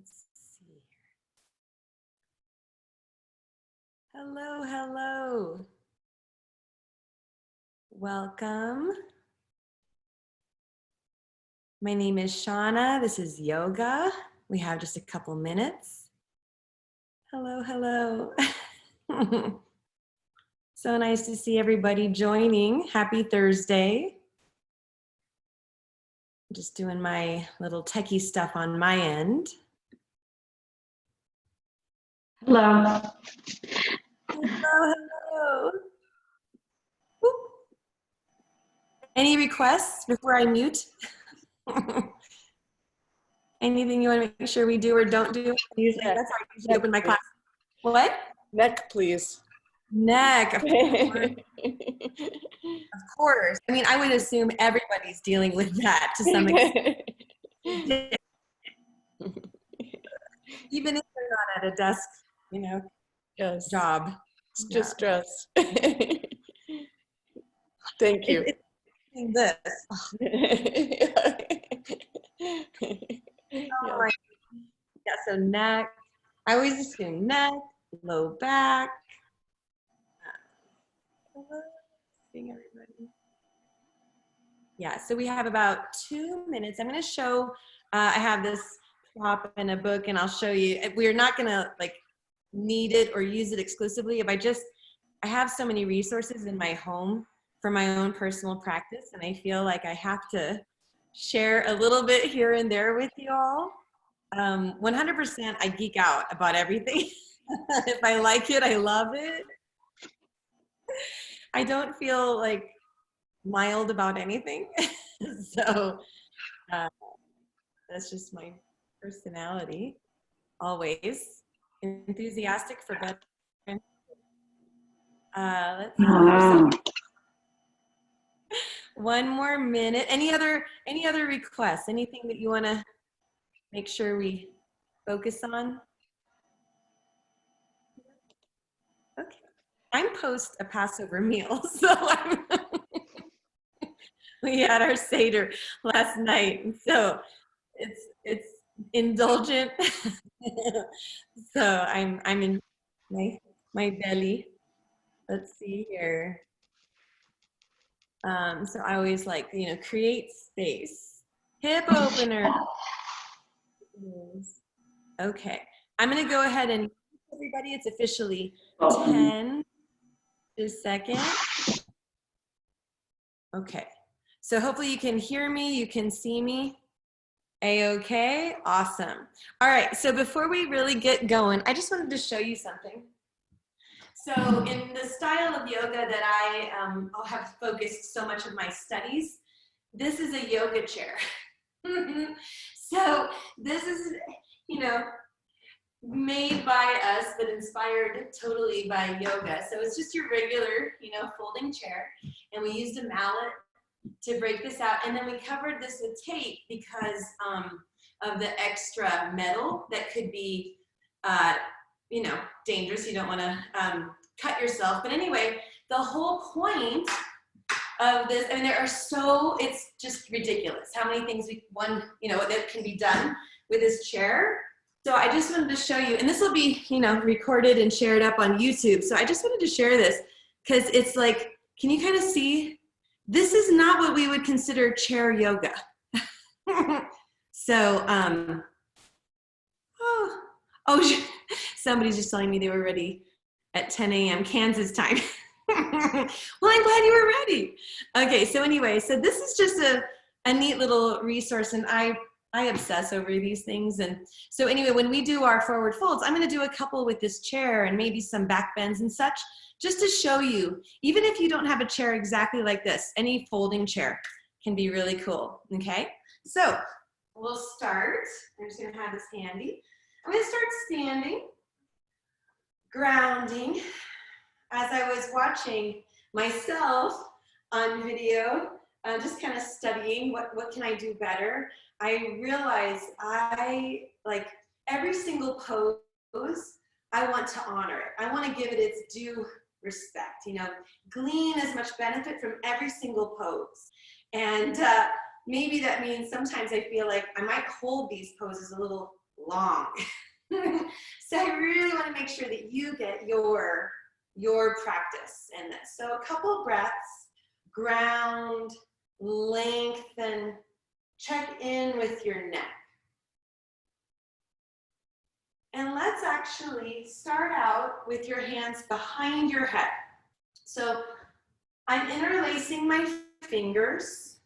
Let's see. Hello, hello. Welcome. My name is Shanna. This is yoga. We have just a couple minutes. Hello, hello. So nice to see everybody joining. Happy Thursday. Just doing my little techie stuff on my end. Hello. Hello, hello. Whoop. Any requests before I mute? Anything you want to make sure we do or don't do? Usually, Neck. that's how I usually open my class. What? Neck, please. Neck, of course. Of course. I mean, I would assume everybody's dealing with that to some extent. Even if they're not at a desk, you know, Yes. job. It's just stress. Thank you. It's this. Oh my, yeah, so neck. I always assume neck, low back. Seeing everybody. Yeah, so we have about 2 minutes. I'm going to show, I have this prop in a book and I'll show you. We're not going to like need it or use it exclusively. I have so many resources in my home for my own personal practice, and I feel like I have to share a little bit here and there with you all. 100% I geek out about everything. If I like it, I love it. I don't feel like mild about anything. So that's just my personality. Always enthusiastic for better. Let's see. So, one more minute. Any other requests? Anything that you want to make sure we focus on? Okay. I'm post a Passover meal, so we had our Seder last night, and so it's indulgent. So I'm in my belly. Let's see here. So I always like, you know, create space. Hip opener. Okay, I'm gonna go ahead and everybody, it's officially 10 to second. Okay, so hopefully you can hear me, you can see me. A-okay, awesome. All right, so before we really get going, I just wanted to show you something. So in the style of yoga that I have focused so much of my studies, this is a yoga chair. So this is, you know, made by us, but inspired totally by yoga. So it's just your regular, you know, folding chair. And we used a mallet to break this out. And then we covered this with tape because of the extra metal that could be, you know, dangerous. You don't want to cut yourself. But anyway, the whole point of this, I mean, it's just ridiculous how many things you know, that can be done with this chair. So I just wanted to show you, and this will be, you know, recorded and shared up on YouTube. So I just wanted to share this because it's like, can you kind of see? This is not what we would consider chair yoga. So, somebody's just telling me they were ready at 10 a.m. Kansas time. Well, I'm glad you were ready. Okay, so anyway, so this is just a neat little resource, and I obsess over these things. And so anyway, when we do our forward folds, I'm going to do a couple with this chair and maybe some back bends and such, just to show you, even if you don't have a chair exactly like this, any folding chair can be really cool, okay? So we'll start. I'm just going to have this handy. I'm going to start standing, grounding. As I was watching myself on video, just kind of studying what can I do better, I realized like every single pose, I want to honor it. I want to give it its due respect, you know, glean as much benefit from every single pose. And maybe that means sometimes I feel like I might hold these poses a little long. So I really want to make sure that you get your practice in this. So a couple breaths, ground, lengthen, check in with your neck. And let's actually start out with your hands behind your head. So I'm interlacing my fingers,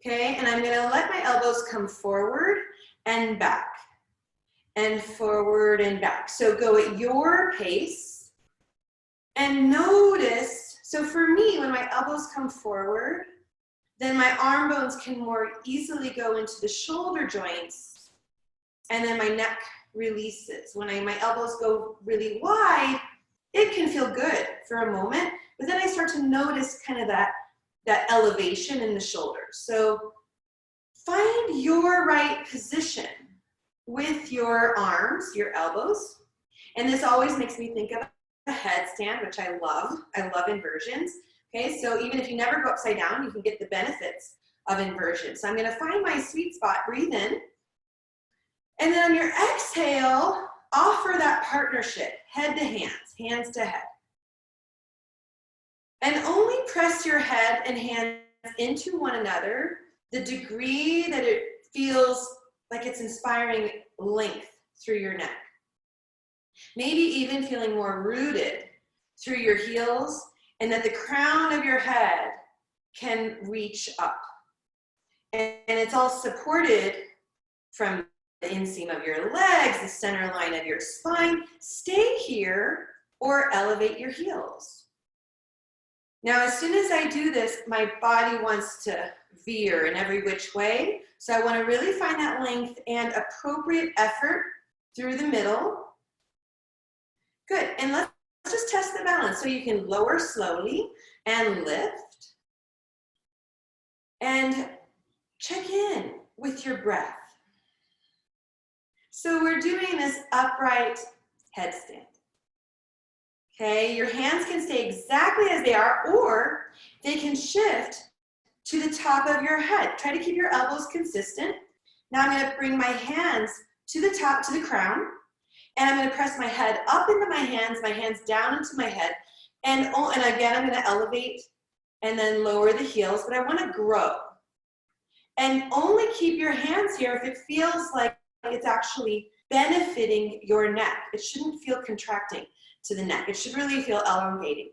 okay? And I'm gonna let my elbows come forward and back, and forward and back. So go at your pace and notice, so for me, when my elbows come forward, then my arm bones can more easily go into the shoulder joints, and then my neck releases. When my elbows go really wide, it can feel good for a moment, but then I start to notice kind of that elevation in the shoulders. So find your right position with your arms, your elbows, and this always makes me think of a headstand, which I love. I love inversions. Okay, so even if you never go upside down, you can get the benefits of inversion. So I'm gonna find my sweet spot, breathe in, and then on your exhale, offer that partnership, head to hands, hands to head. And only press your head and hands into one another the degree that it feels like it's inspiring length through your neck. Maybe even feeling more rooted through your heels, and that the crown of your head can reach up. And it's all supported from the inseam of your legs, the center line of your spine. Stay here or elevate your heels. Now, as soon as I do this, my body wants to veer in every which way. So I want to really find that length and appropriate effort through the middle. Good, and let's just test the balance. So you can lower slowly and lift. And check in with your breath. So we're doing this upright headstand. Okay, your hands can stay exactly as they are, or they can shift to the top of your head. Try to keep your elbows consistent. Now I'm going to bring my hands to the top, to the crown, and I'm going to press my head up into my hands down into my head, and again I'm going to elevate and then lower the heels, but I want to grow. And only keep your hands here if it feels like it's actually benefiting your neck. It shouldn't feel contracting to the neck. It should really feel elongating.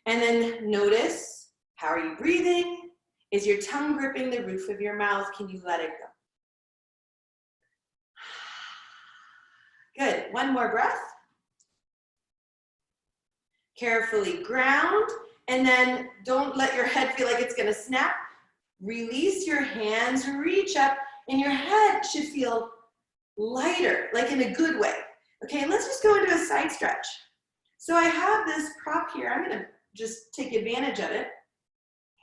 And then notice, how are you breathing? Is your tongue gripping the roof of your mouth? Can you let it go? Good. One more breath. Carefully ground, and then don't let your head feel like it's going to snap. Release your hands, reach up, and your head should feel lighter, like in a good way. Okay, let's just go into a side stretch. So I have this prop here. I'm going to just take advantage of it.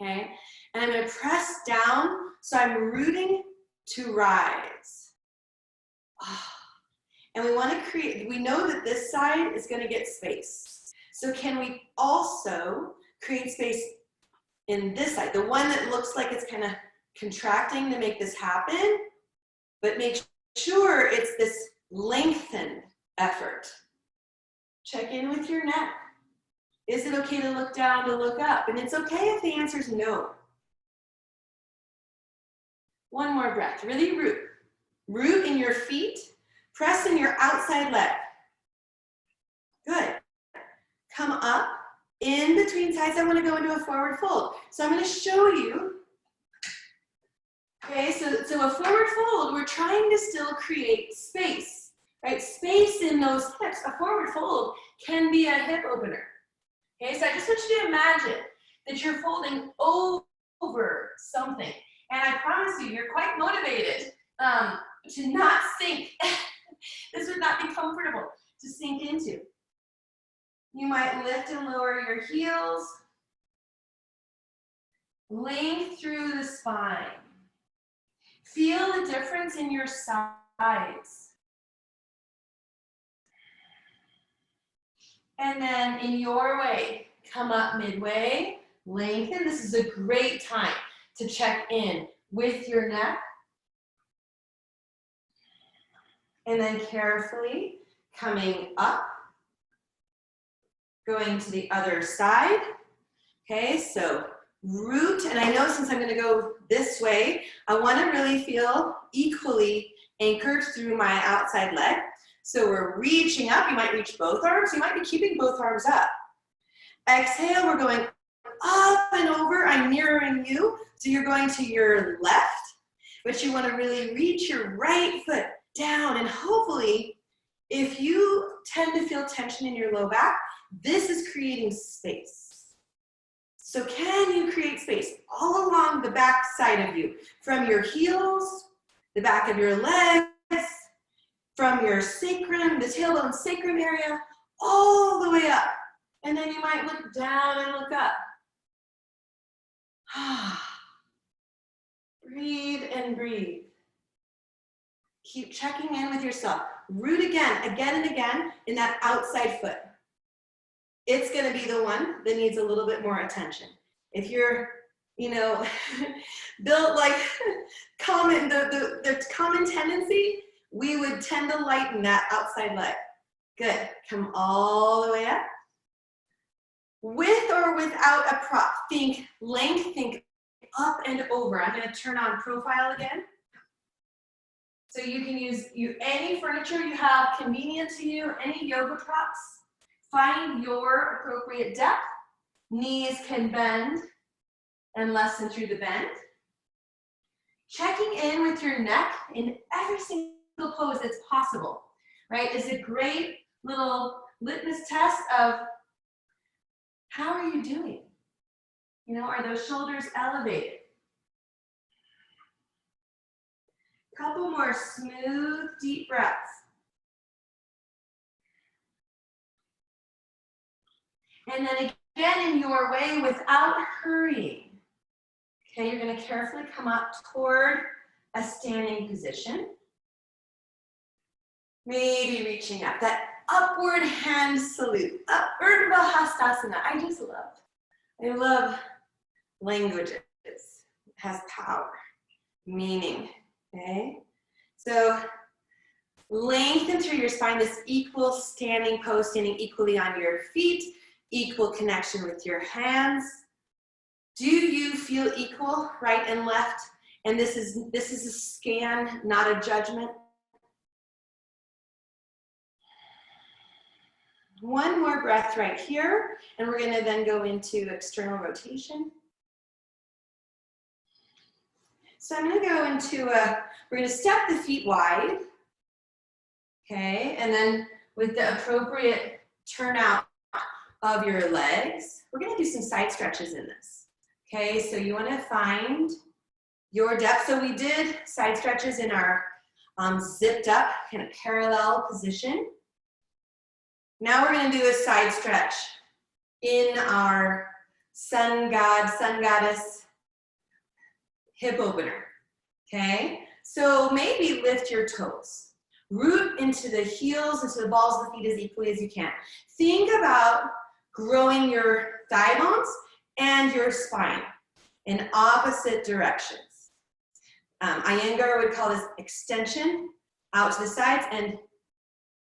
Okay, and I'm going to press down, so I'm rooting to rise. And we want to create, we know that this side is going to get space. So can we also create space in this side, the one that looks like it's kind of contracting to make this happen, but make sure it's this lengthened effort. Check in with your neck. Is it okay to look down, to look up? And it's okay if the answer is no. One more breath, really root. Root in your feet, press in your outside leg. Good. Come up. In between sides, I want to go into a forward fold. So I'm going to show you. Okay, so a forward fold, we're trying to still create space, right? Space in those hips. A forward fold can be a hip opener. Okay, so I just want you to imagine that you're folding over something. And I promise you, you're quite motivated to not sink. This would not be comfortable to sink into. You might lift and lower your heels. Length through the spine. Feel the difference in your sides. And then in your way, come up midway, lengthen. This is a great time to check in with your neck. And then carefully coming up, going to the other side. Okay, so root, and I know since I'm gonna go this way, I wanna really feel equally anchored through my outside leg. So we're reaching up, you might reach both arms, you might be keeping both arms up. Exhale, we're going up and over, I'm mirroring you. So you're going to your left, but you wanna really reach your right foot down, and hopefully, if you tend to feel tension in your low back, this is creating space. So can you create space all along the back side of you, from your heels, the back of your legs, from your sacrum, the tailbone sacrum area, all the way up. And then you might look down and look up. Breathe and breathe. Keep checking in with yourself. Root again and again in that outside foot. It's gonna be the one that needs a little bit more attention. If you're, you know, built like the common tendency, we would tend to lighten that outside leg. Good, come all the way up. With or without a prop, think length, think up and over. I'm gonna turn on profile again. So you can use any furniture you have convenient to you, any yoga props. Find your appropriate depth. Knees can bend and lessen through the bend. Checking in with your neck in every single pose that's possible, right, is a great little litmus test of how are you doing? You know, are those shoulders elevated? Couple more smooth, deep breaths. And then again, in your way, without hurrying. Okay, you're gonna carefully come up toward a standing position. Maybe reaching up, that upward hand salute, Urdhva Hastasana. I love languages. It has power, meaning, okay? So lengthen through your spine, this equal standing pose, standing equally on your feet, equal connection with your hands. Do you feel equal, right and left? And this is a scan, not a judgment. One more breath right here, and we're gonna then go into external rotation. So I'm gonna go into we're gonna step the feet wide, okay? And then with the appropriate turnout of your legs, we're gonna do some side stretches in this, okay? So you wanna find your depth. So we did side stretches in our zipped up, kind of parallel position. Now we're gonna do a side stretch in our sun god, sun goddess hip opener, okay? So maybe lift your toes. Root into the heels, into the balls of the feet as equally as you can. Think about growing your thigh bones and your spine in opposite directions. Iyengar would call this extension out to the sides and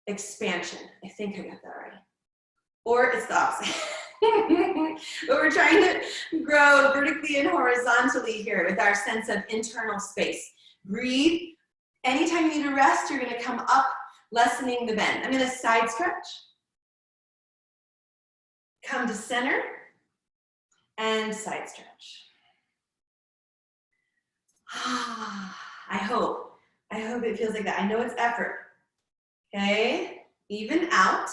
expansion. I think I got that right. Or it's the opposite. But we're trying to grow vertically and horizontally here with our sense of internal space. Breathe. Anytime you need a rest, you're gonna come up, lessening the bend. I'm gonna side stretch. Come to center and side stretch. I hope it feels like that. I know it's effort. Okay, even out.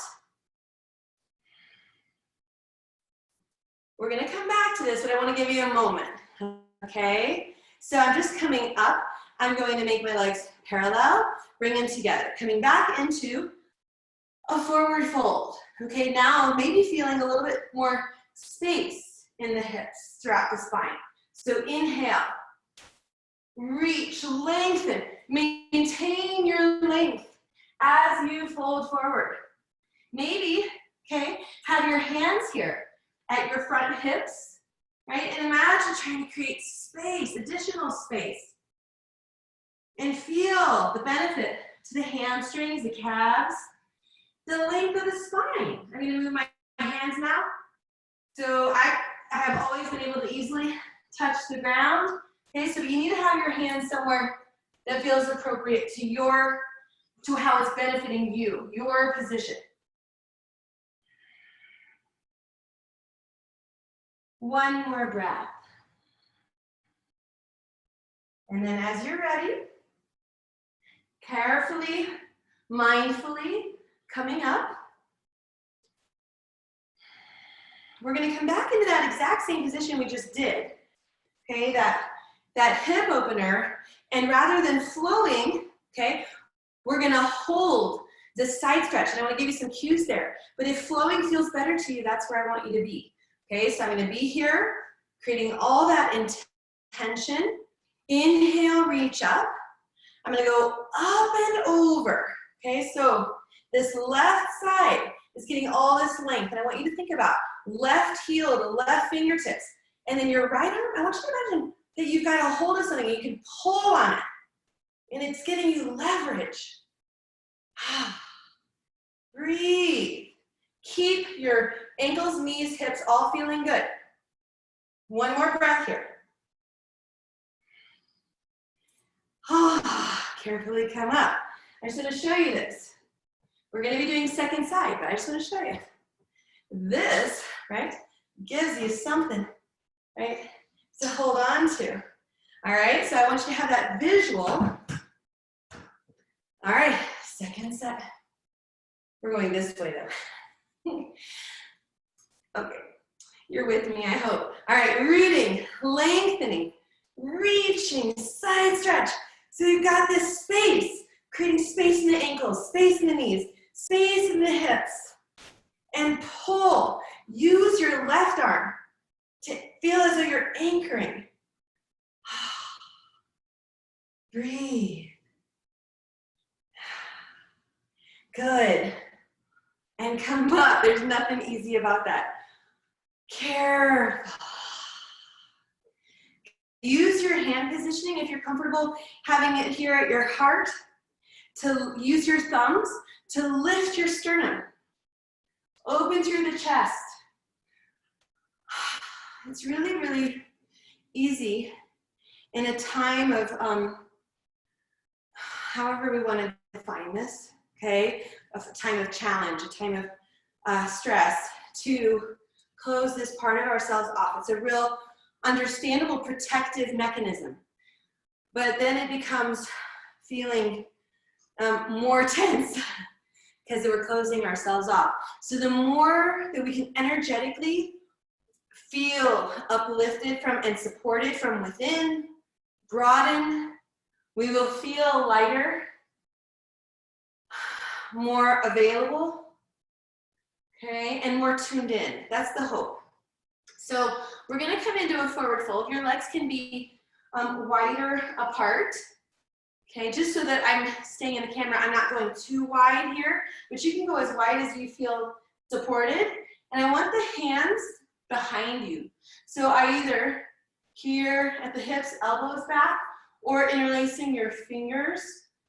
We're gonna come back to this, but I wanna give you a moment, okay? So I'm just coming up. I'm going to make my legs parallel, bring them together. Coming back into a forward fold. Okay, now maybe feeling a little bit more space in the hips throughout the spine. So inhale, reach, lengthen, maintain your length as you fold forward. Maybe, okay, have your hands here at your front hips, right? And imagine trying to create space, additional space. And feel the benefit to the hamstrings, the calves, the length of the spine. I'm gonna move my hands now. So I have always been able to easily touch the ground. Okay, so you need to have your hands somewhere that feels appropriate to how it's benefiting you, your position. One more breath. And then as you're ready, carefully, mindfully coming up. We're gonna come back into that exact same position we just did. Okay, that hip opener, and rather than flowing, okay, we're gonna hold the side stretch, and I wanna give you some cues there. But if flowing feels better to you, that's where I want you to be. Okay, so I'm gonna be here, creating all that intention. Inhale, reach up. I'm gonna go up and over. Okay, so this left side is getting all this length, and I want you to think about left heel to left fingertips. And then your right arm, I want you to imagine that you've got a hold of something and you can pull on it. And it's getting you leverage. Breathe. Keep your ankles, knees, hips all feeling good. One more breath here. Carefully come up. I just want to show you this. We're going to be doing second side, but I just want to show you. This, right, gives you something, right, to hold on to. All right, so I want you to have that visual. All right, second set. We're going this way though. Okay, you're with me, I hope. All right, rooting, lengthening, reaching, side stretch. So you've got this space, creating space in the ankles, space in the knees, space in the hips. And pull. Use your left arm to feel as though you're anchoring. Breathe. Good. And come up. There's nothing easy about that. Careful. Use your hand positioning if you're comfortable having it here at your heart. To use your thumbs to lift your sternum. Open through the chest. It's really, really easy in a time of, however we want to define this, okay? A time of challenge, a time of stress, to close this part of ourselves off. It's a real understandable protective mechanism. But then it becomes feeling more tense because we're closing ourselves off. So the more that we can energetically feel uplifted from and supported from within, broaden, we will feel lighter, more available, okay, and more tuned in. That's the hope. So we're gonna come into a forward fold. Your legs can be wider apart. Okay, just so that I'm staying in the camera, I'm not going too wide here, but you can go as wide as you feel supported. And I want the hands behind you. So I either here at the hips, elbows back, or interlacing your fingers,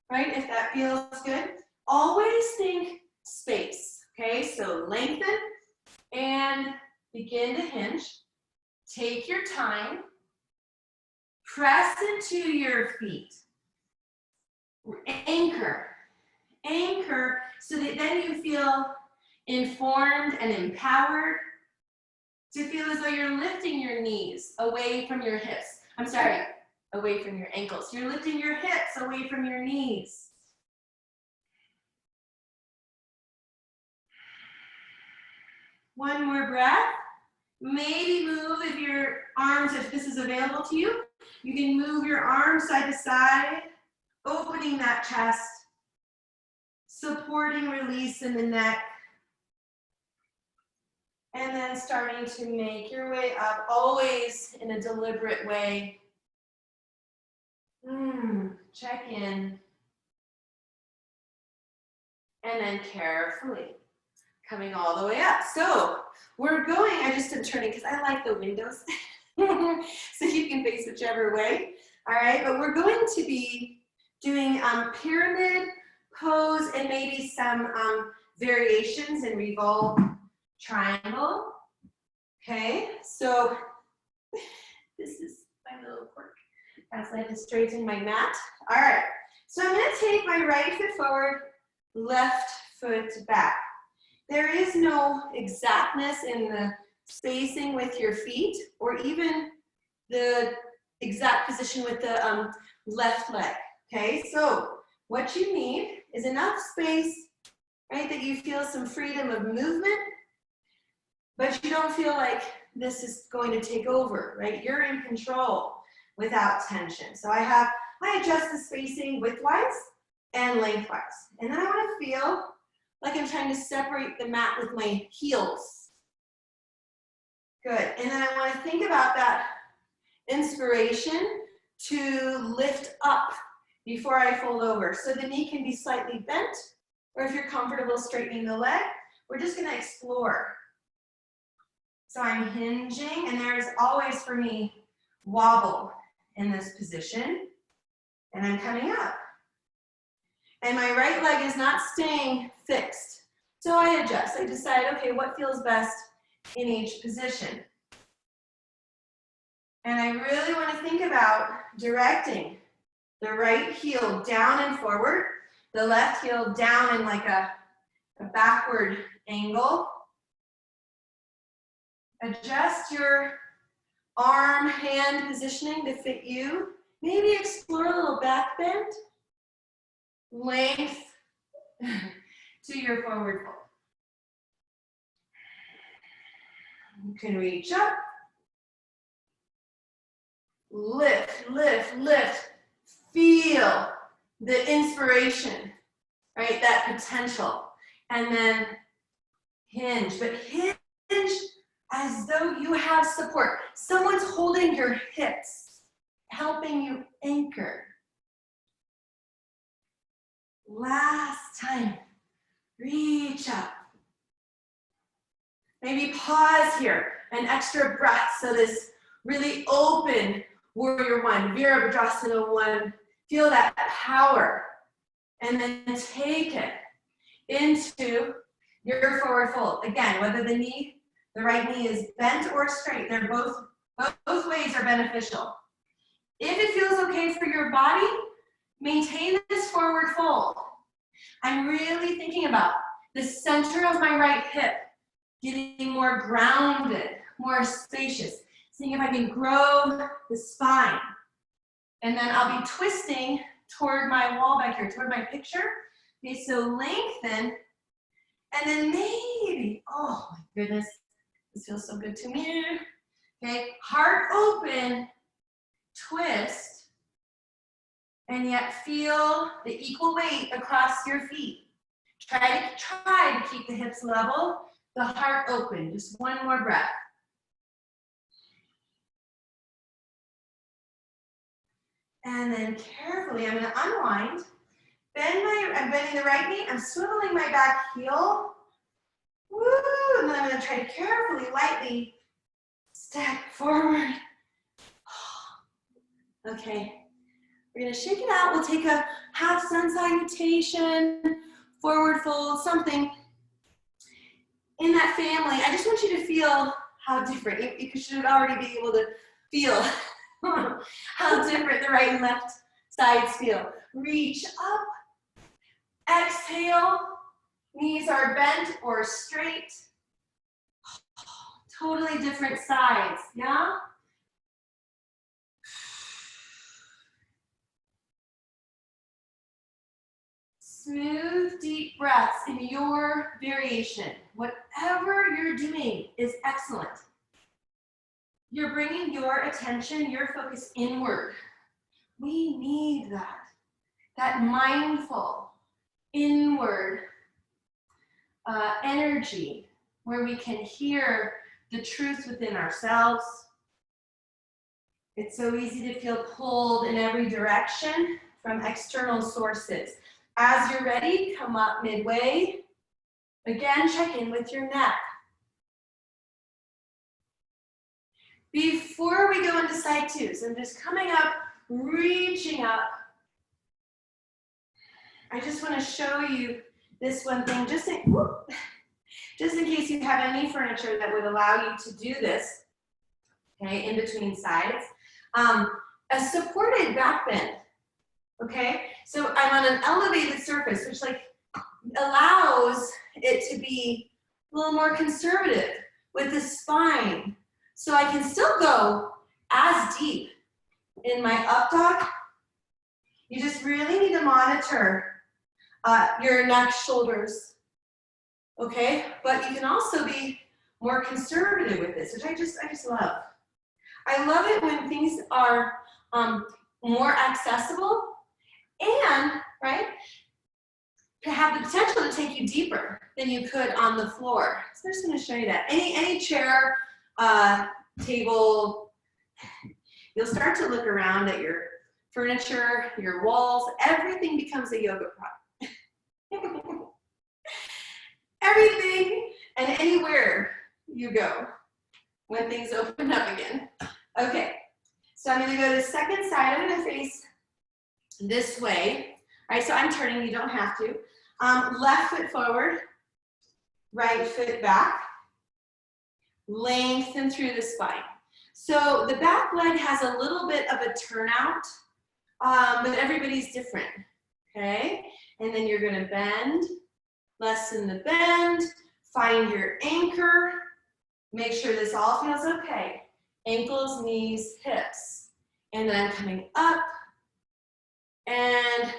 right, if that feels good. Always think space, okay? So lengthen and begin to hinge. Take your time. Press into your feet. Anchor. Anchor so that then you feel informed and empowered to feel as though you're lifting your knees away from your hips. I'm sorry, away from your ankles. You're lifting your hips away from your knees. One more breath. Maybe move if your arms, if this is available to you. You can move your arms side to side, opening that chest, supporting release in the neck, and then starting to make your way up, always in a deliberate way. Check in. And then carefully coming all the way up. So we're going, I just am turning because I like the windows. So you can face whichever way. All right, but we're going to be doing pyramid pose and maybe some variations in revolve triangle. Okay, so this is my little quirk as I have to straighten my mat. All right, so I'm gonna take my right foot forward, left foot back. There is no exactness in the spacing with your feet or even the exact position with the left leg, okay? So what you need is enough space, right, that you feel some freedom of movement, but you don't feel like this is going to take over, right? You're in control without tension. So I adjust the spacing widthwise and lengthwise. And then I want to feel like I'm trying to separate the mat with my heels. Good. And then I want to think about that inspiration to lift up before I fold over. So the knee can be slightly bent, or if you're comfortable straightening the leg, we're just going to explore. So I'm hinging, and there's always for me wobble in this position, and I'm coming up. And my right leg is not staying fixed. So I adjust. I decide, okay, what feels best in each position? And I really want to think about directing the right heel down and forward, the left heel down in like a backward angle. Adjust your arm, hand positioning to fit you. Maybe explore a little back bend. Length to your forward fold. You can reach up. Lift, lift, lift. Feel the inspiration, right? That potential. And then hinge, but hinge as though you have support. Someone's holding your hips, helping you anchor. Last time, reach up. Maybe pause here, an extra breath, so this really open warrior one, Virabhadrasana one, feel that power, and then take it into your forward fold. Again, whether the right knee is bent or straight, they're both ways are beneficial. If it feels okay for your body, maintain this forward fold. I'm really thinking about the center of my right hip, getting more grounded, more spacious. Seeing if I can grow the spine. And then I'll be twisting toward my wall back here, toward my picture. Okay, so lengthen. And then maybe, oh my goodness, this feels so good to me. Okay, heart open, twist, and yet feel the equal weight across your feet. Try to keep the hips level, the heart open. Just one more breath. And then carefully, I'm gonna unwind. I'm bending the right knee, I'm swiveling my back heel. Woo, and then I'm gonna try to carefully, lightly step forward. Okay, we're gonna shake it out. We'll take a half sun salutation, forward fold, something. In that family, I just want you to feel how different, you should already be able to feel how different the right and left sides feel. Reach up, exhale, knees are bent or straight. Totally different sides, yeah? Smooth, deep breaths in your variation. Whatever you're doing is excellent. You're bringing your attention, your focus inward. We need that mindful, inward energy where we can hear the truth within ourselves. It's so easy to feel pulled in every direction from external sources. As you're ready, come up midway. Again, check in with your neck. Before we go into side two, so I'm just coming up, reaching up. I just want to show you this one thing, just in case you have any furniture that would allow you to do this, okay, in between sides. A supported back bend, okay? So I'm on an elevated surface, which like allows it to be a little more conservative with the spine. So I can still go as deep in my up dog. You just really need to monitor your neck, shoulders, okay? But you can also be more conservative with this, which I just love. I love it when things are more accessible and, right, to have the potential to take you deeper than you could on the floor. So I'm just gonna show you that. Any chair, table, you'll start to look around at your furniture, your walls, everything becomes a yoga prop. Everything and anywhere you go when things open up again. Okay, so I'm gonna go to the second side. I'm gonna face this way. All right, so I'm turning, you don't have to. Left foot forward, right foot back. Lengthen through the spine. So the back leg has a little bit of a turnout, but everybody's different, okay? And then you're gonna bend, lessen the bend, find your anchor, make sure this all feels okay. Ankles, knees, hips. And then I'm coming up and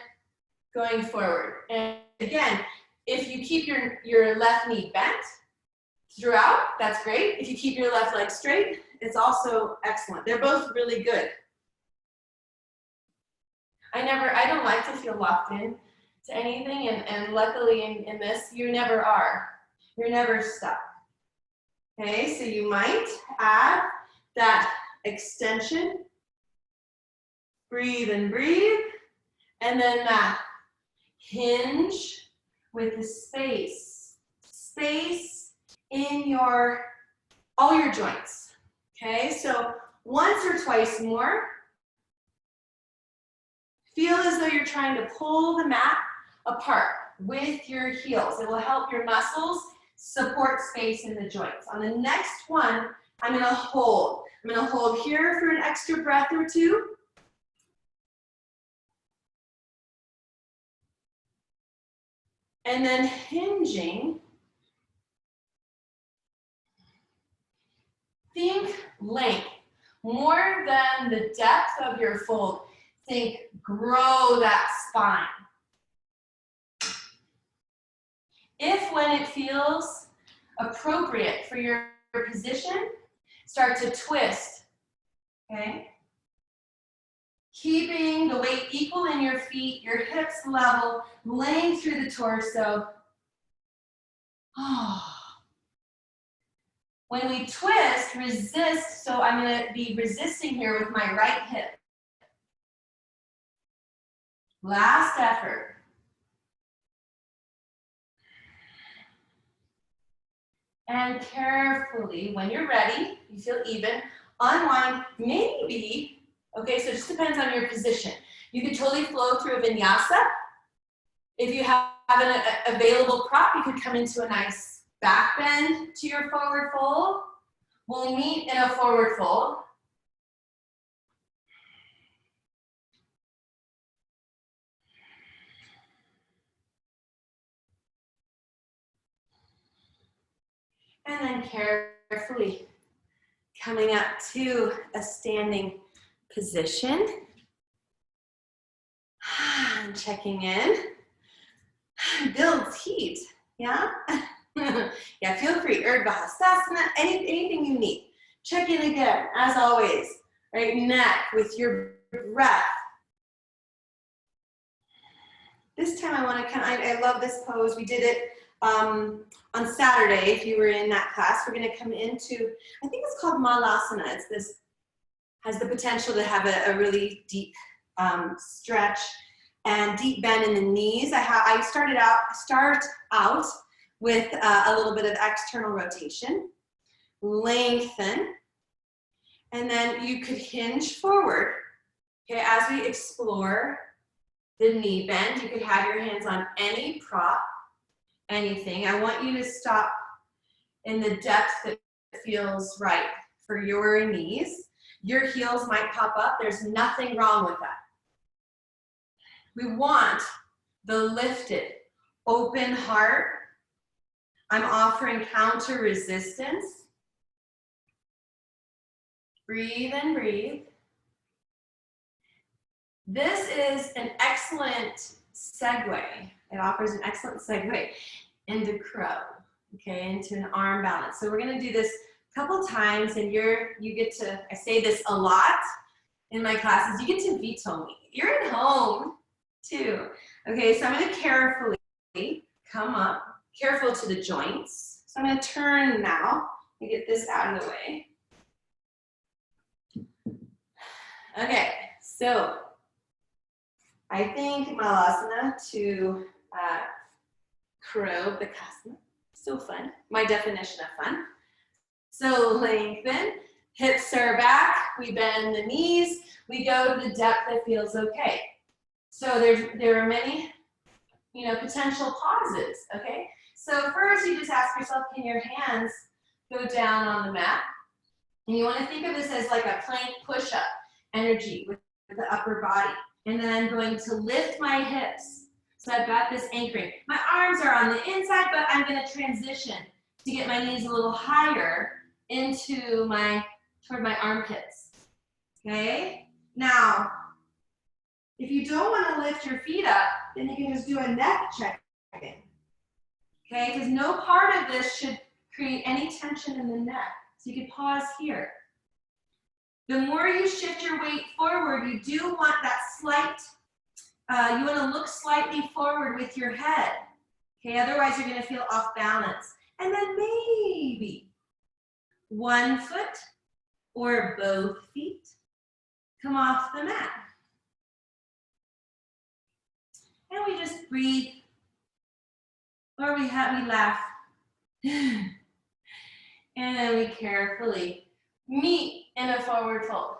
going forward. And again, if you keep your left knee bent throughout, that's great. If you keep your left leg straight, it's also excellent. They're both really good. I don't like to feel locked in to anything, and luckily in this, you never are. You're never stuck. Okay, so you might add that extension. Breathe and breathe. And then that hinge with the space. Space in all your joints. Okay, so once or twice more. Feel as though you're trying to pull the mat apart with your heels. It will help your muscles support space in the joints. On the next one, I'm gonna hold. I'm gonna hold here for an extra breath or two. And then hinging. Think length, more than the depth of your fold. Think grow that spine. If when it feels appropriate for your position, start to twist, okay? Keeping the weight equal in your feet, your hips level, length through the torso. When we twist, resist, so I'm gonna be resisting here with my right hip. Last effort. And carefully, when you're ready, you feel even, unwind, maybe, okay, so it just depends on your position. You could totally flow through a vinyasa. If you have an available prop, you could come into a nice back bend to your forward fold. We'll meet in a forward fold. And then carefully coming up to a standing position. And checking in. Builds heat, yeah? Yeah, feel free. Urdhva Hastasana, anything you need. Check in again, as always. Right, neck with your breath. This time I want to I love this pose. We did it on Saturday, if you were in that class. We're going to come into, I think it's called Malasana. It's this, has the potential to have a really deep stretch and deep bend in the knees. I start out with a little bit of external rotation. Lengthen. And then you could hinge forward, okay, as we explore the knee bend. You could have your hands on any prop, anything. I want you to stop in the depth that feels right for your knees. Your heels might pop up. There's nothing wrong with that. We want the lifted, open heart. I'm offering counter resistance. Breathe and breathe. This is an excellent segue. It offers an excellent segue into crow, okay, into an arm balance. So we're gonna do this a couple times, and you get to, I say this a lot in my classes, you get to veto me. You're at home too. Okay, so I'm gonna carefully come up, careful to the joints. So I'm gonna turn now and get this out of the way. Okay, so I think Malasana to crow Bakasana. So fun. My definition of fun. So lengthen, hips are back, we bend the knees, we go to the depth that feels okay. So there are many, potential pauses, okay? So first you just ask yourself, can your hands go down on the mat? And you want to think of this as like a plank push-up energy with the upper body. And then I'm going to lift my hips. So I've got this anchoring. My arms are on the inside, but I'm going to transition to get my knees a little higher toward my armpits. Okay? Now, if you don't want to lift your feet up, then you can just do a neck check-in. Okay? Because no part of this should create any tension in the neck. So you could pause here. The more you shift your weight forward, you do want that slight, you want to look slightly forward with your head. Okay, otherwise you're going to feel off balance. And then maybe one foot or both feet come off the mat. And we just breathe, or we laugh. And then we carefully meet in a forward fold.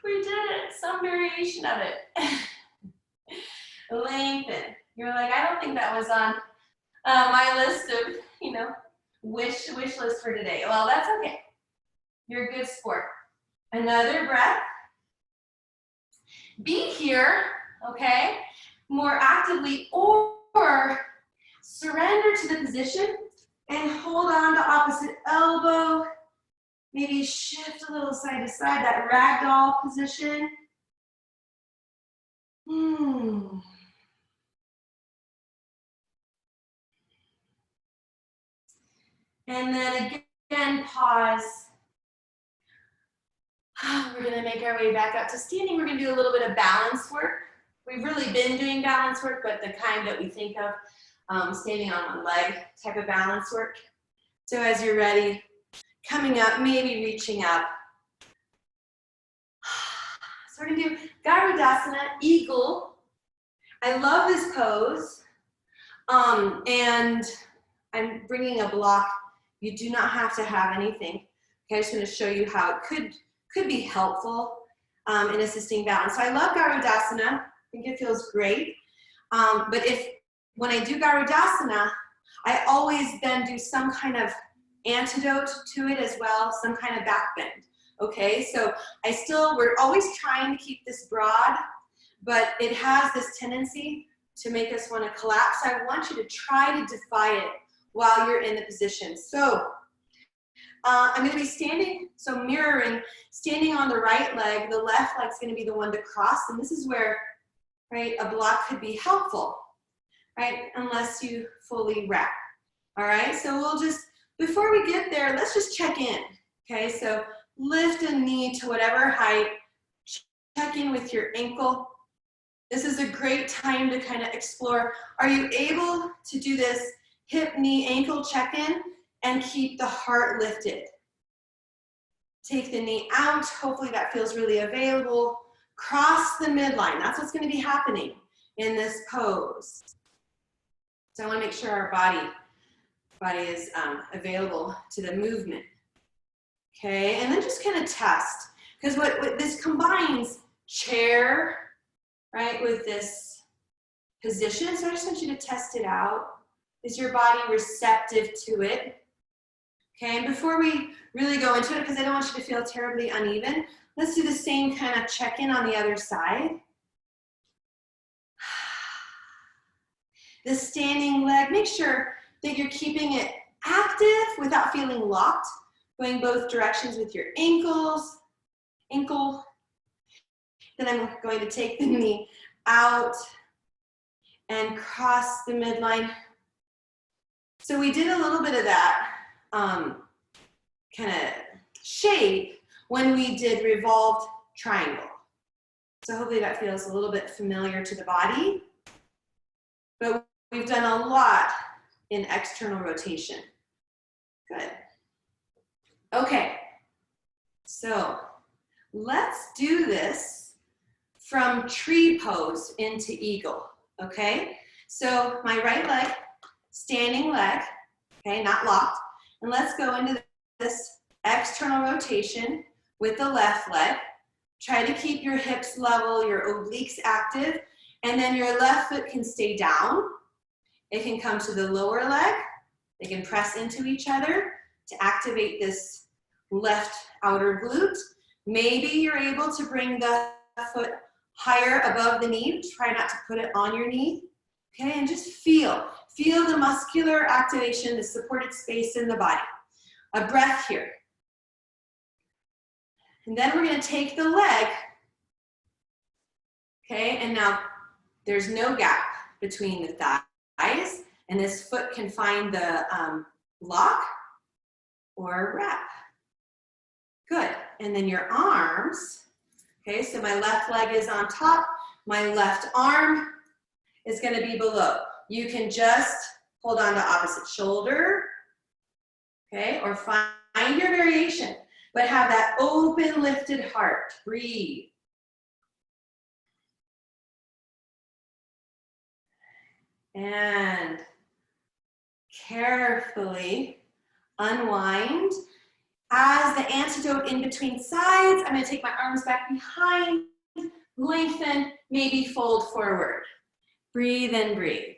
We did it, some variation of it. Lengthen. You're like, I don't think that was on my list of, wish list for today. Well, that's okay. You're a good sport. Another breath. Be here, okay, more actively, or surrender to the position and hold on to opposite elbow. Maybe shift a little side to side, that ragdoll position. And then again, pause. We're gonna make our way back up to standing. We're gonna do a little bit of balance work. We've really been doing balance work, but the kind that we think of, standing on one leg type of balance work. So as you're ready, coming up, maybe reaching up. So we're gonna do Garudasana, eagle. I love this pose. And I'm bringing a block. You do not have to have anything. Okay, I'm just gonna show you how it could be helpful in assisting balance. So I love Garudasana. I think it feels great. But when I do Garudasana, I always then do some kind of antidote to it as well, some kind of back bend. Okay, so we're always trying to keep this broad, but it has this tendency to make us want to collapse. So I want you to try to defy it while you're in the position. So I'm going to be standing, so mirroring, standing on the right leg. The left leg's going to be the one to cross, and this is where, right, a block could be helpful, right, unless you fully wrap. All right, so we'll just, before we get there, let's just check in. Okay, so lift a knee to whatever height, check in with your ankle. This is a great time to kind of explore. Are you able to do this hip, knee, ankle check-in and keep the heart lifted? Take the knee out. Hopefully that feels really available. Cross the midline. That's what's going to be happening in this pose. So I want to make sure our body is available to the movement. Okay, and then just kind of test. Because what this combines chair, right, with this position. So I just want you to test it out. Is your body receptive to it? Okay, and before we really go into it, because I don't want you to feel terribly uneven, let's do the same kind of check-in on the other side. The standing leg, make sure that you're keeping it active without feeling locked, going both directions with your ankle. Then I'm going to take the knee out and cross the midline. So we did a little bit of that kind of shape when we did revolved triangle. So hopefully that feels a little bit familiar to the body. But we've done a lot in external rotation. Good. Okay, so let's do this from tree pose into eagle, okay? So my right leg, standing leg, okay, not locked. And let's go into this external rotation with the left leg. Try to keep your hips level, your obliques active, and then your left foot can stay down. It can come to the lower leg. They can press into each other to activate this left outer glute. Maybe you're able to bring the foot higher above the knee. Try not to put it on your knee. Okay, and just feel the muscular activation, the supported space in the body. A breath here. And then we're going to take the leg. Okay, and now there's no gap between the thighs, and this foot can find the lock or wrap. Good, and then your arms. Okay, so my left leg is on top, my left arm is going to be below. You can just hold on to opposite shoulder, okay, or find your variation, but have that open, lifted heart. Breathe. And carefully unwind. As the antidote in between sides, I'm going to take my arms back behind, lengthen, maybe fold forward. Breathe and breathe.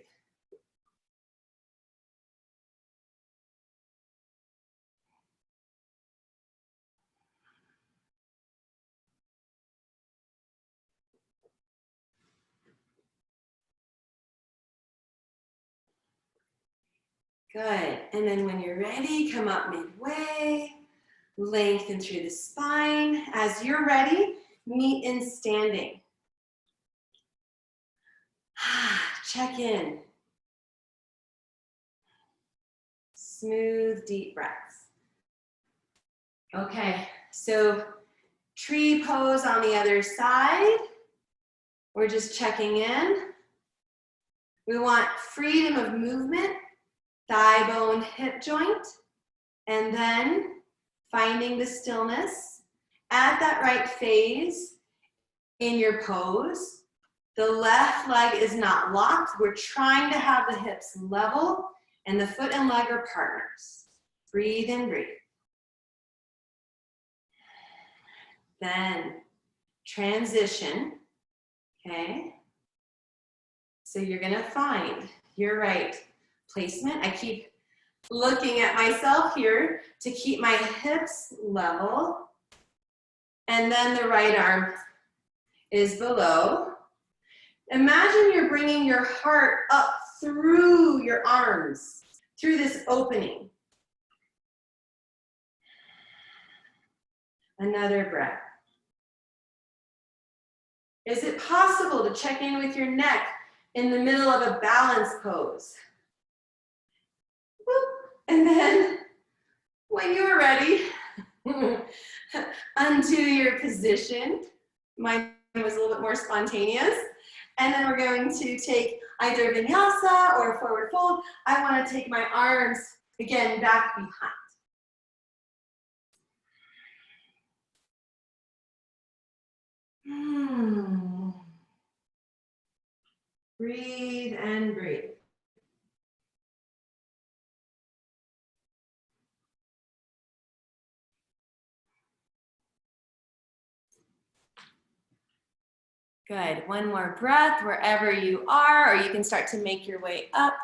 Good, and then when you're ready, come up midway, lengthen through the spine. As you're ready, meet in standing. Check in. Smooth, deep breaths. Okay, so tree pose on the other side. We're just checking in. We want freedom of movement, thigh bone, hip joint, and then finding the stillness at that right phase in your pose. The left leg is not locked. We're trying to have the hips level and the foot and leg are partners. Breathe and breathe. Then transition, okay? So you're gonna find your right placement. I keep looking at myself here to keep my hips level. And then the right arm is below. Imagine you're bringing your heart up through your arms, through this opening. Another breath. Is it possible to check in with your neck in the middle of a balance pose? And then, when you're ready, undo your position. Mine was a little bit more spontaneous. And then we're going to take either vinyasa or forward fold. I want to take my arms, again, back behind. Breathe and breathe. Good. One more breath wherever you are, or you can start to make your way up.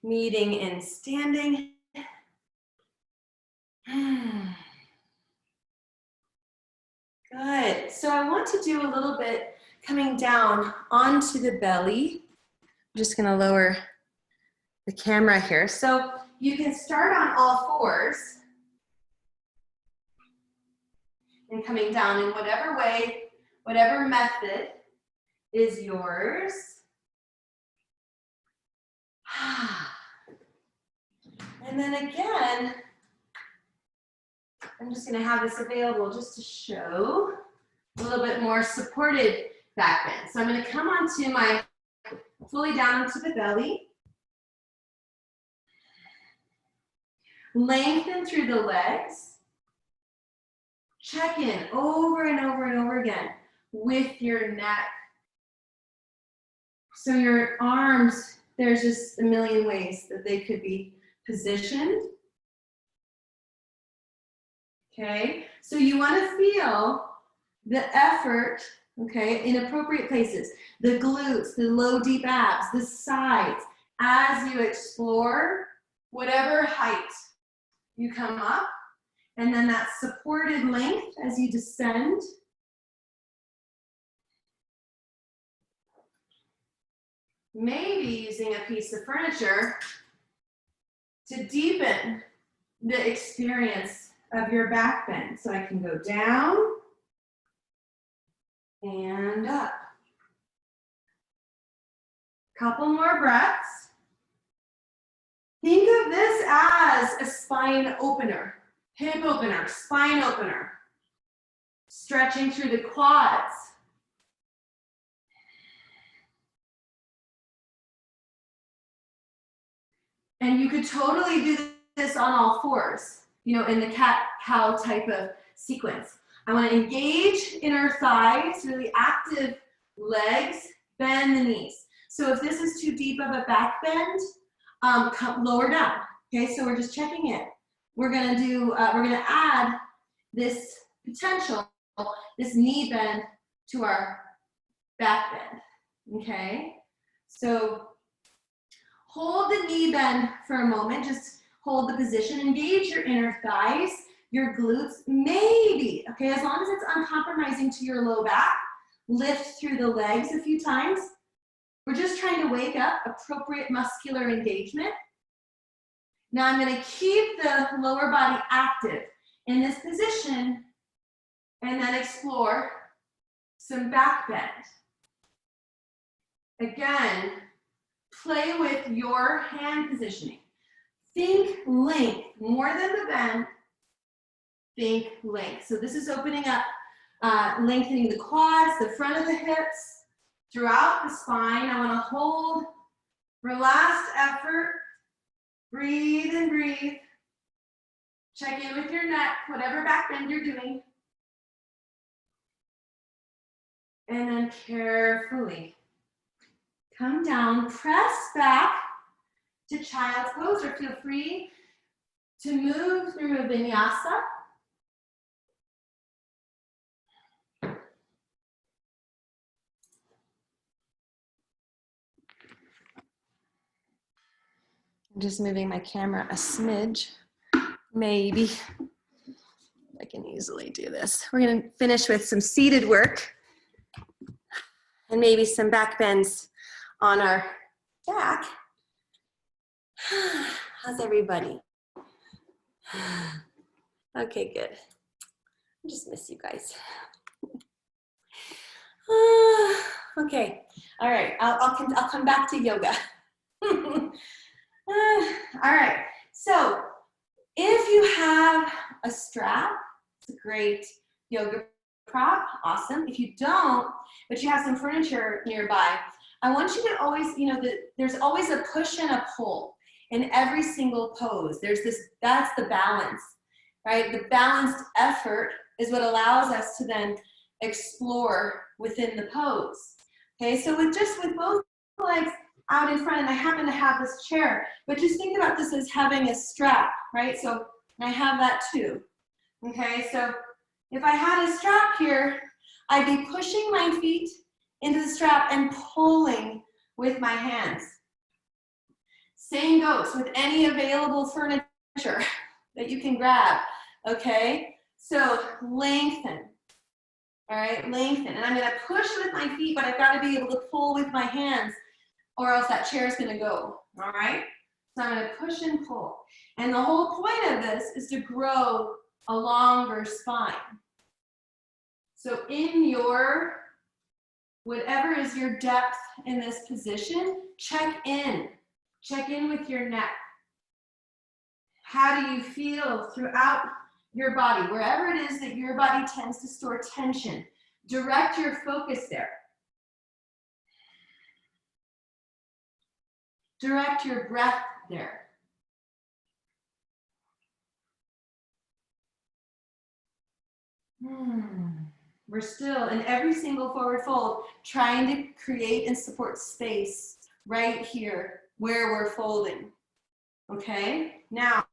Meeting in standing. Good. So I want to do a little bit coming down onto the belly. I'm just going to lower the camera here. So you can start on all fours and coming down in whatever way, whatever method is yours. And then again, I'm just going to have this available just to show a little bit more supported back bend. So I'm going to come onto my fully down into the belly. Lengthen through the legs. Check in over and over and over again with your neck. So your arms, there's just a million ways that they could be positioned. Okay, so you want to feel the effort, okay, in appropriate places. The glutes, the low deep abs, the sides, as you explore whatever height you come up, and then that supported length as you descend. Maybe using a piece of furniture to deepen the experience of your back bend. So I can go down and up. Couple more breaths. Think of this as a spine opener, hip opener, spine opener. Stretching through the quads. And you could totally do this on all fours, you know, in the cat-cow type of sequence. I want to engage inner thighs, really active legs, bend the knees. So if this is too deep of a back bend, come lower down. Okay, so we're just checking in. We're gonna add this potential, this knee bend to our back bend. Okay, so hold the knee bend for a moment. Just hold the position. Engage your inner thighs, your glutes, maybe. Okay, as long as it's uncompromising to your low back. Lift through the legs a few times. We're just trying to wake up appropriate muscular engagement. Now I'm going to keep the lower body active in this position and then explore some back bend. Again, play with your hand positioning. Think length more than the bend. Think length. So this is opening up, lengthening the quads, the front of the hips, throughout the spine. I want to hold for last effort. Breathe and breathe. Check in with your neck, whatever back bend you're doing. And then carefully come down, press back to child's pose, or feel free to move through a vinyasa. I'm just moving my camera a smidge. Maybe I can easily do this. We're going to finish with some seated work and maybe some back bends on our back. How's everybody? Okay, good. I just miss you guys. Okay, all right. I'll come back to yoga. All right. So if you have a strap, it's a great yoga prop. Awesome. If you don't, but you have some furniture nearby, I want you to always, you know, there's always a push and a pull in every single pose. That's the balance, right? The balanced effort is what allows us to then explore within the pose. Okay, so with both legs out in front, and I happen to have this chair, but just think about this as having a strap, right? So I have that too. Okay, so if I had a strap here, I'd be pushing my feet into the strap and pulling with my hands. Same goes with any available furniture that you can grab, okay? So lengthen, all right, lengthen. And I'm gonna push with my feet, but I've gotta be able to pull with my hands or else that chair is gonna go, all right? So I'm gonna push and pull. And the whole point of this is to grow a longer spine. So in your, whatever is your depth in this position, check in with your neck. How do you feel throughout your body? Wherever it is that your body tends to store tension, direct your focus there. Direct your breath there. We're still in every single forward fold trying to create and support space right here where we're folding. Okay, now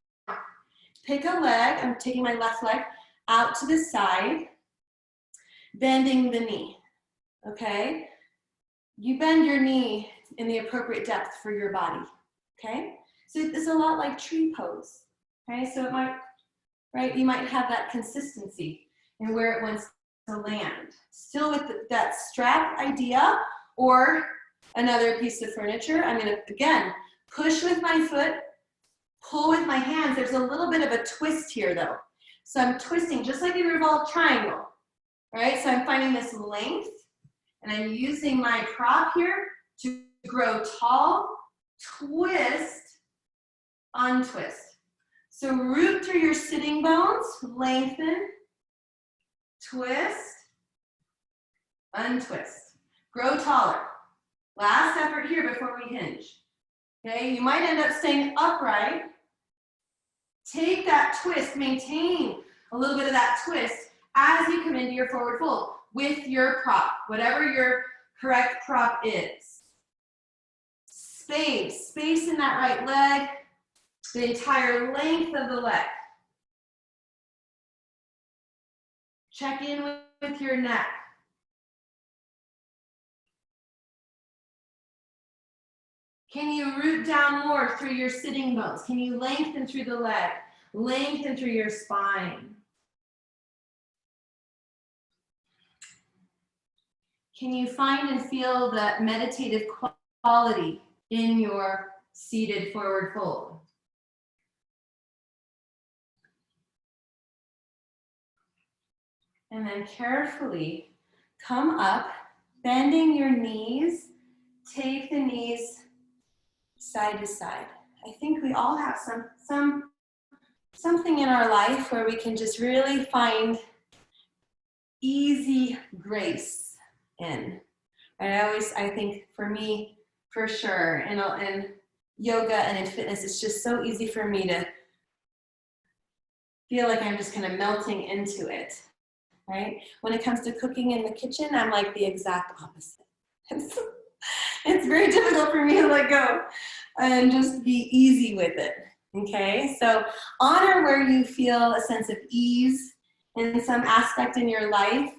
pick a leg. I'm taking my left leg out to the side, bending the knee. Okay, you bend your knee in the appropriate depth for your body. Okay, so it's a lot like tree pose. Okay, so it might, right, you might have that consistency in where it wants to land. Still with that strap idea or another piece of furniture. I'm gonna, again, push with my foot, pull with my hands. There's a little bit of a twist here though. So I'm twisting just like a revolved triangle, right? So I'm finding this length and I'm using my prop here to grow tall, twist, untwist. So root through your sitting bones, lengthen, twist, untwist. Grow taller. Last effort here before we hinge. Okay, you might end up staying upright. Take that twist, maintain a little bit of that twist as you come into your forward fold with your prop, whatever your correct prop is. Space in that right leg, the entire length of the leg. Check in with your neck. Can you root down more through your sitting bones? Can you lengthen through the leg? Lengthen through your spine. Can you find and feel that meditative quality in your seated forward fold? And then carefully come up, bending your knees. Take the knees side to side. I think we all have something in our life where we can just really find easy grace in. And I think for me, for sure, in yoga and in fitness, it's just so easy for me to feel like I'm just kind of melting into it, right? When it comes to cooking in the kitchen, I'm like the exact opposite. It's very difficult for me to let go and just be easy with it, okay? So honor where you feel a sense of ease in some aspect in your life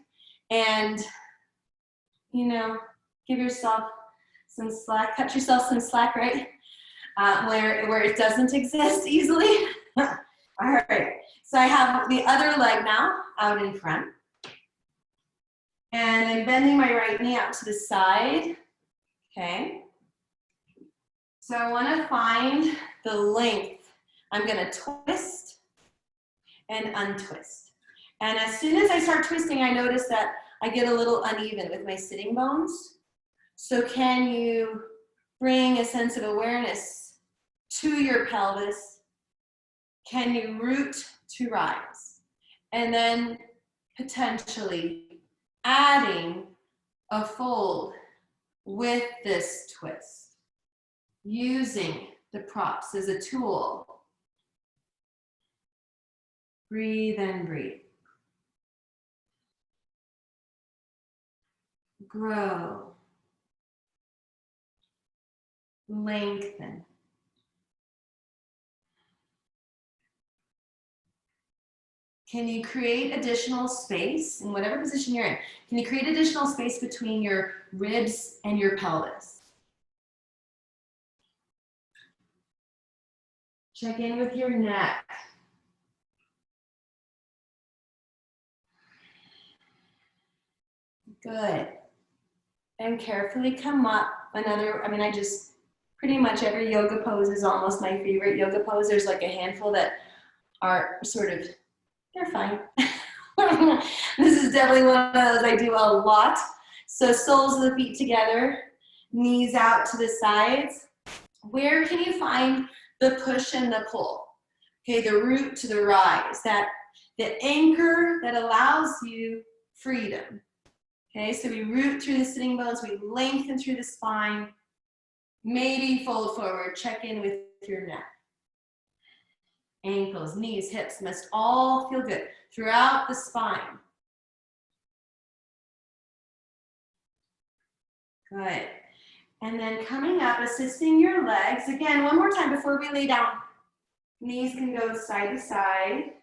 and, you know, give yourself some slack, cut yourself some slack, right? Where it doesn't exist easily. All right, so I have the other leg now out in front. And I'm bending my right knee out to the side. Okay, so I want to find the length. I'm going to twist and untwist. And as soon as I start twisting, I notice that I get a little uneven with my sitting bones. So can you bring a sense of awareness to your pelvis? Can you root to rise? And then potentially adding a fold with this twist, using the props as a tool. Breathe and breathe. Grow. Lengthen. Can you create additional space in whatever position you're in? Can you create additional space between your ribs and your pelvis? Check in with your neck. Good. And carefully come up. I just, pretty much every yoga pose is almost my favorite yoga pose. There's like a handful that are sort of, they're fine. This is definitely one of those I do a lot. So soles of the feet together, knees out to the sides. Where can you find the push and the pull? Okay, the root to the rise, the anchor that allows you freedom. Okay, so we root through the sitting bones, we lengthen through the spine, maybe fold forward, check in with your neck. Ankles, knees, hips must all feel good throughout the spine. Good. And then coming up, assisting your legs. Again, one more time before we lay down. Knees can go side to side.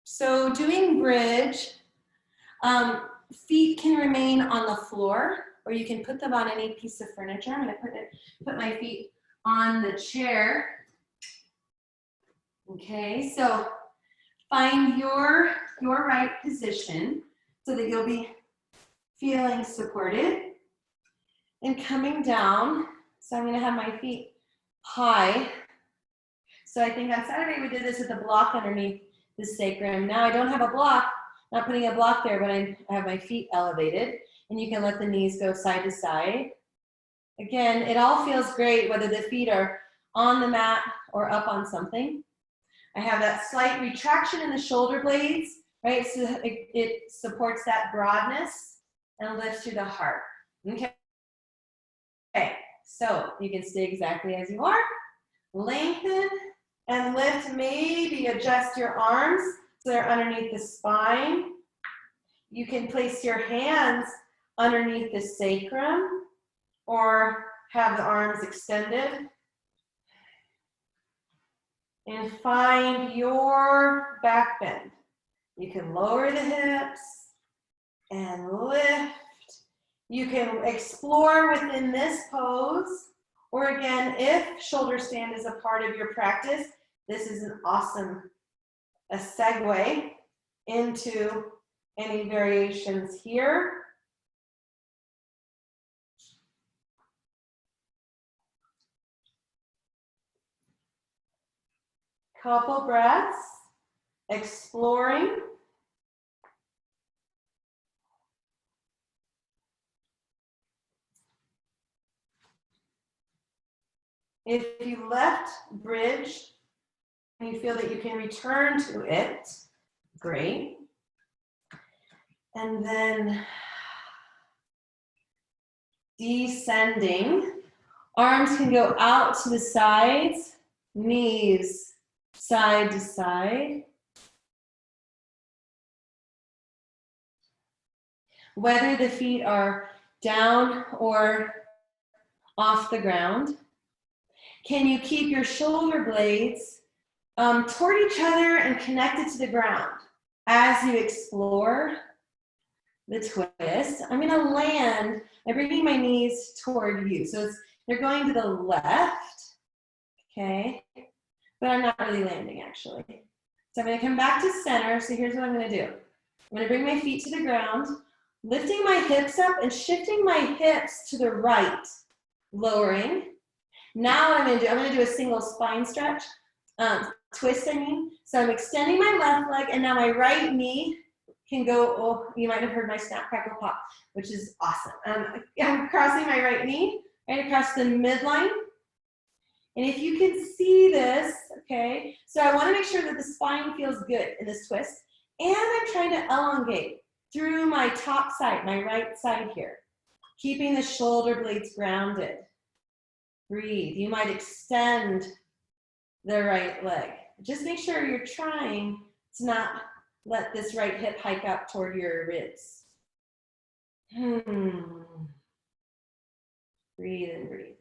So doing bridge, feet can remain on the floor, or you can put them on any piece of furniture. I'm gonna put my feet on the chair. Okay, so find your right position so that you'll be feeling supported. And coming down, so I'm gonna have my feet high. So I think on Saturday we did this with a block underneath the sacrum. Now I don't have a block, not putting a block there, but I have my feet elevated. And you can let the knees go side to side. Again, it all feels great whether the feet are on the mat or up on something. I have that slight retraction in the shoulder blades, right? So it supports that broadness and lifts through the heart. Okay. Okay, so you can stay exactly as you are. Lengthen and lift, maybe adjust your arms so they're underneath the spine. You can place your hands underneath the sacrum or have the arms extended. And find your back bend. You can lower the hips and lift. You can explore within this pose, or again, if shoulder stand is a part of your practice, this is an awesome segue into any variations here. Couple breaths, exploring. If you left bridge and you feel that you can return to it, great. And then descending. Arms can go out to the sides, knees side to side. Whether the feet are down or off the ground. Can you keep your shoulder blades toward each other and connected to the ground as you explore the twist? I'm gonna land, I'm bringing my knees toward you. So they're going to the left, okay? But I'm not really landing actually. So I'm gonna come back to center. So here's what I'm gonna do. I'm gonna bring my feet to the ground, lifting my hips up and shifting my hips to the right, lowering. Now what I'm gonna do a single spine stretch, twist I mean. So I'm extending my left leg and now my right knee can go, oh, you might have heard my snap, crackle, pop, which is awesome. I'm crossing my right knee right across the midline. And if you can see this, okay, so I wanna make sure that the spine feels good in this twist. And I'm trying to elongate through my top side, my right side here, keeping the shoulder blades grounded. Breathe. You might extend the right leg. Just make sure you're trying to not let this right hip hike up toward your ribs. Breathe and breathe.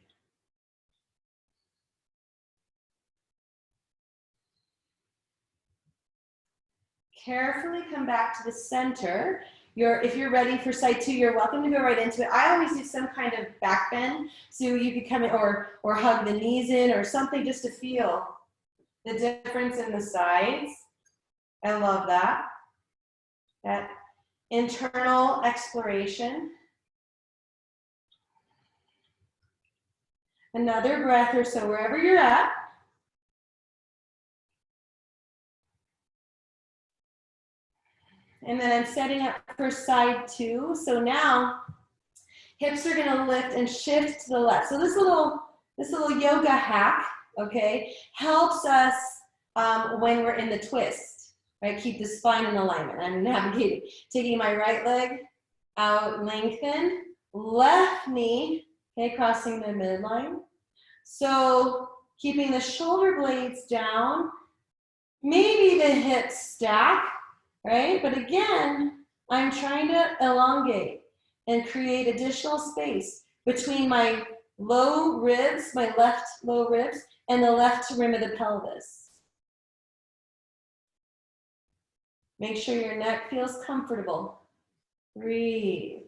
Carefully come back to the center. If you're ready for side 2, you're welcome to go right into it. I always do some kind of back bend, so you could come in or hug the knees in or something just to feel the difference in the sides. I love that. That internal exploration. Another breath or so wherever you're at. And then I'm setting up for side 2. So now hips are gonna lift and shift to the left. So this little yoga hack, okay, helps us when we're in the twist, right? Keep the spine in alignment. I'm navigating, taking my right leg out, lengthen, left knee, okay, crossing the midline. So keeping the shoulder blades down, maybe the hips stack, right? But again, I'm trying to elongate and create additional space between my low ribs, my left low ribs, and the left rim of the pelvis. Make sure your neck feels comfortable. Breathe.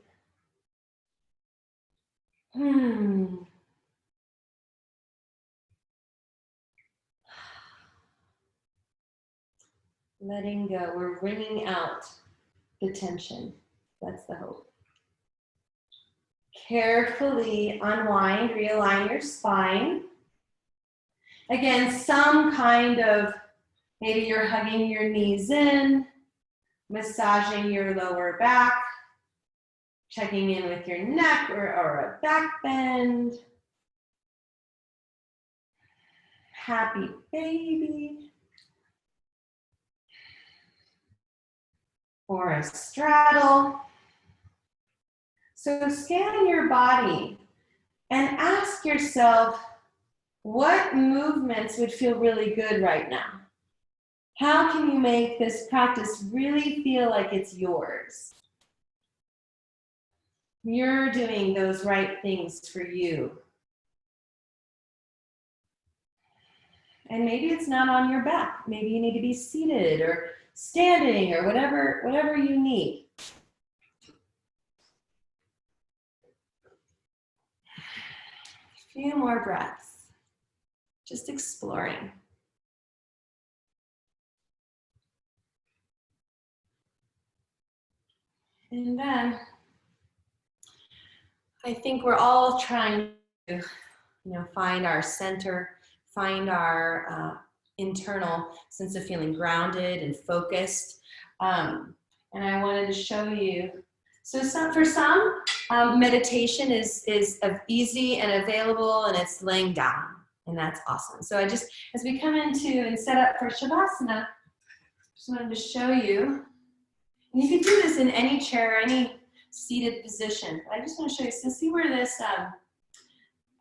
Letting go. We're wringing out the tension. That's the hope. Carefully unwind, realign your spine. Again, some kind of, maybe you're hugging your knees in, massaging your lower back, checking in with your neck or a back bend. Happy baby. Or a straddle. So scan your body and ask yourself, what movements would feel really good right now? How can you make this practice really feel like it's yours? You're doing those right things for you. And maybe it's not on your back. Maybe you need to be seated or standing or whatever you need. A few more breaths. Just exploring. And then I think we're all trying to, find our center, find our internal sense of feeling grounded and focused. And I wanted to show you. So for some, meditation is easy and available, and it's laying down, and that's awesome. So as we come into and set up for Shavasana, just wanted to show you. And you can do this in any chair, any seated position. But I just want to show you, so see where this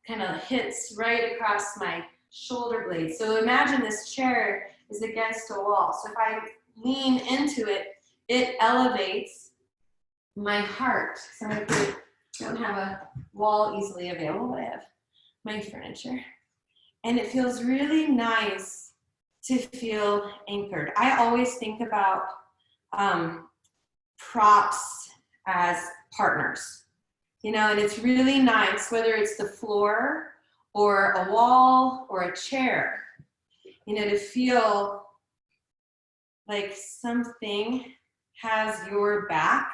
kind of hits right across my shoulder blade. So imagine this chair is against a wall. So if I lean into it, it elevates my heart. So I don't have a wall easily available, but I have my furniture. And it feels really nice to feel anchored. I always think about props as partners, and it's really nice, whether it's the floor or a wall or a chair, to feel like something has your back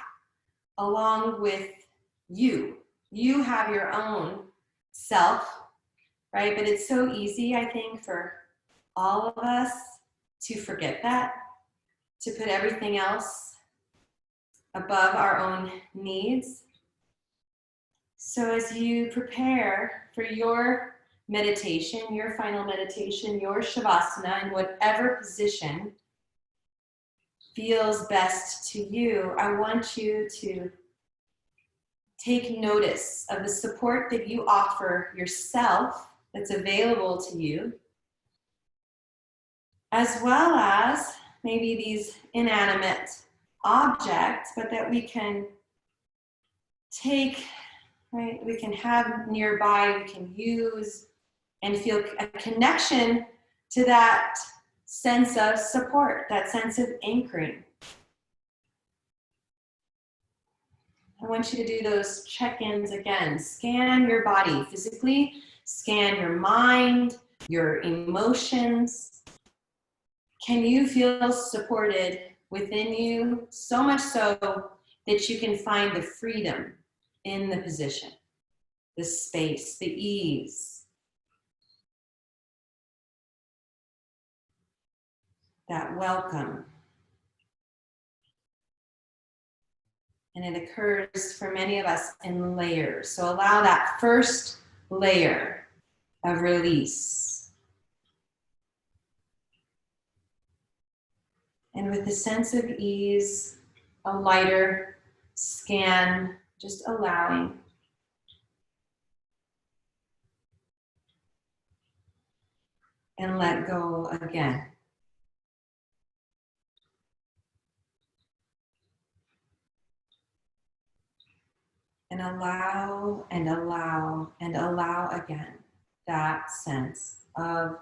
along with you. You have your own self, right? But it's so easy, I think, for all of us to forget that, to put everything else above our own needs. So as you prepare for your meditation, your final meditation, your Shavasana, in whatever position feels best to you, I want you to take notice of the support that you offer yourself that's available to you, as well as maybe these inanimate objects, but that we can take, right? We can have nearby, we can use and feel a connection to that sense of support, that sense of anchoring. I want you to do those check-ins again. Scan your body physically, scan your mind, your emotions. Can you feel supported within you, so much so that you can find the freedom in the position, the space, the ease, that welcome? And it occurs for many of us in layers. So allow that first layer of release. And with a sense of ease, a lighter scan, just allowing. And let go again. And allow and allow and allow again that sense of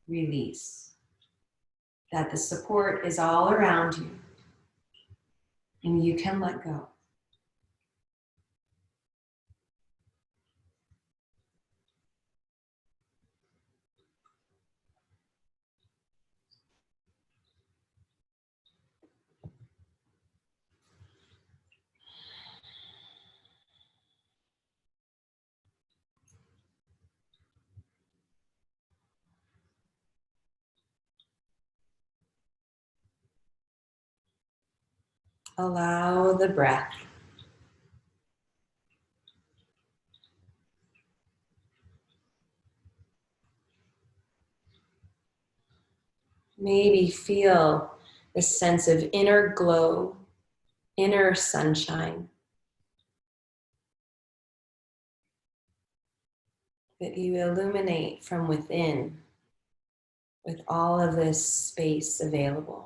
release. That the support is all around you and you can let go. Allow the breath. Maybe feel the sense of inner glow, inner sunshine that you illuminate from within with all of this space available.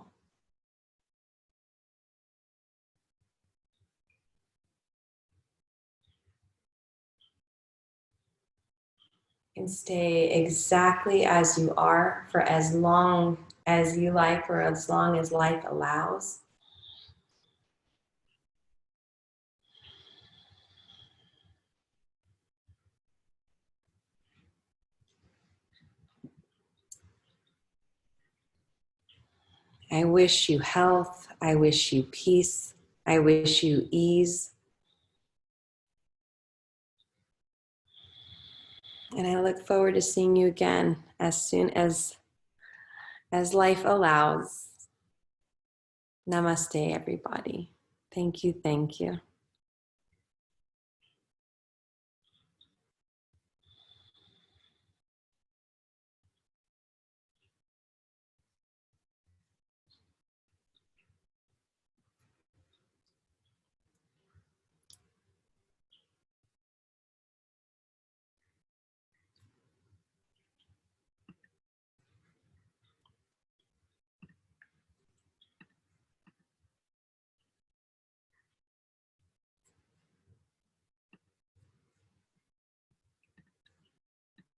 And stay exactly as you are for as long as you like or as long as life allows. I wish you health. I wish you peace. I wish you ease. And I look forward to seeing you again as soon as life allows. Namaste, everybody. Thank you, thank you.